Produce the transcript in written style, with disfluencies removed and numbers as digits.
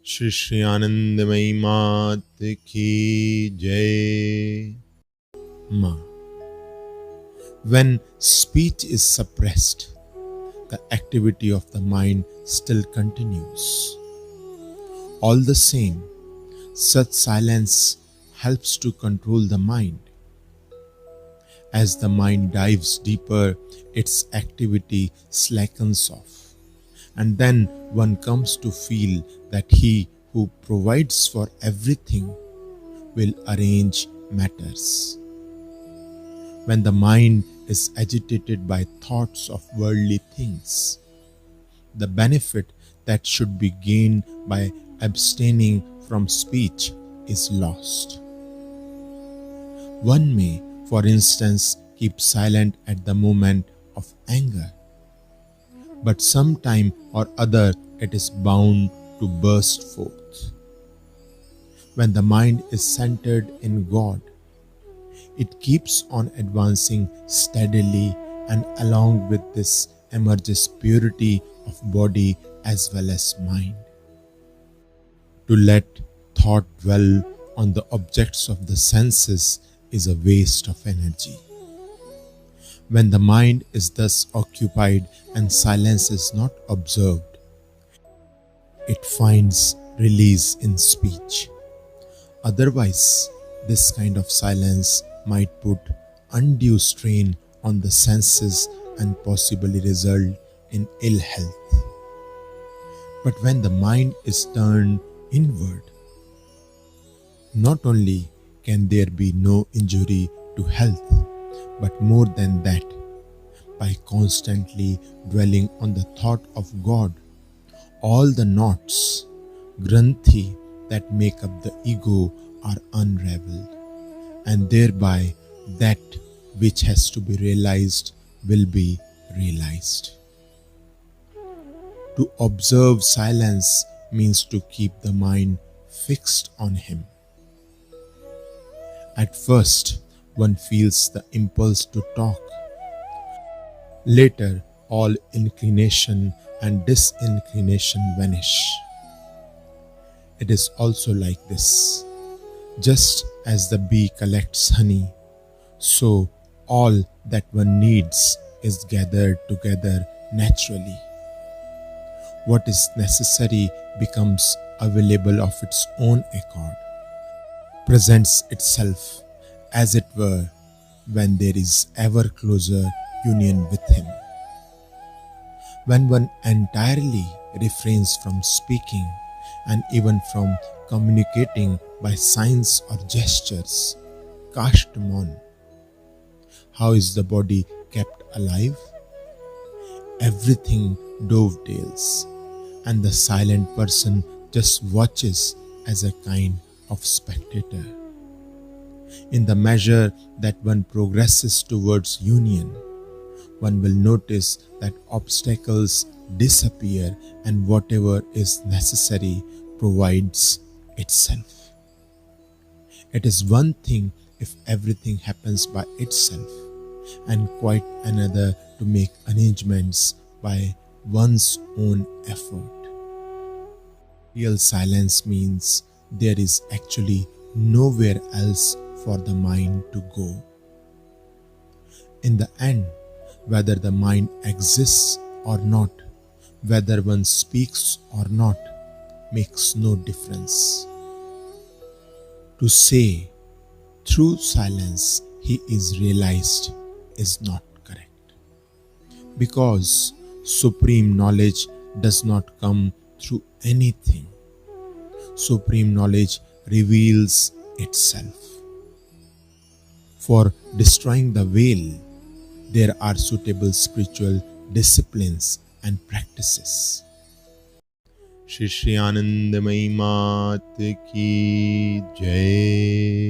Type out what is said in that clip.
श्री श्री आनंदमयी मात की जय। Ma. When speech is suppressed, the activity of the mind still continues. All the same, such silence helps to control the mind. As the mind dives deeper, its activity slackens off, and then one comes to feel that he who provides for everything will arrange matters. When the mind is agitated by thoughts of worldly things, the benefit that should be gained by abstaining from speech is lost. One may, for instance, keep silent at the moment of anger, but sometime or other it is bound to burst forth. When the mind is centered in God, it keeps on advancing steadily, and along with this emerges purity of body as well as mind. To let thought dwell on the objects of the senses is a waste of energy. When the mind is thus occupied and silence is not observed, it finds release in speech. Otherwise, this kind of silence might put undue strain on the senses and possibly result in ill health. But when the mind is turned inward, not only can there be no injury to health, but more than that, by constantly dwelling on the thought of God, all the knots, granthi, that make up the ego are unraveled, and thereby that which has to be realized will be realized. To observe silence means to keep the mind fixed on Him. At first, one feels the impulse to talk. Later, all inclination and disinclination vanish. It is also like this. Just as the bee collects honey, so all that one needs is gathered together naturally. What is necessary becomes available of its own accord, presents itself, as it were, when there is ever closer union with Him. When one entirely refrains from speaking and even from communicating by signs or gestures, Kashtamon, how is the body kept alive? Everything dovetails, and the silent person just watches as a kind of spectator. In the measure that one progresses towards union, one will notice that obstacles disappear and whatever is necessary provides itself. It is one thing if everything happens by itself, and quite another to make arrangements by one's own effort. Real silence means there is actually nowhere else for the mind to go. In the end, whether the mind exists or not, whether one speaks or not, makes no difference. To say, through silence he is realized, is not correct. Because supreme knowledge does not come through anything. Supreme knowledge reveals itself. For destroying the veil, there are suitable spiritual disciplines and practices. Shri Shri आनंदमयी मात की जय।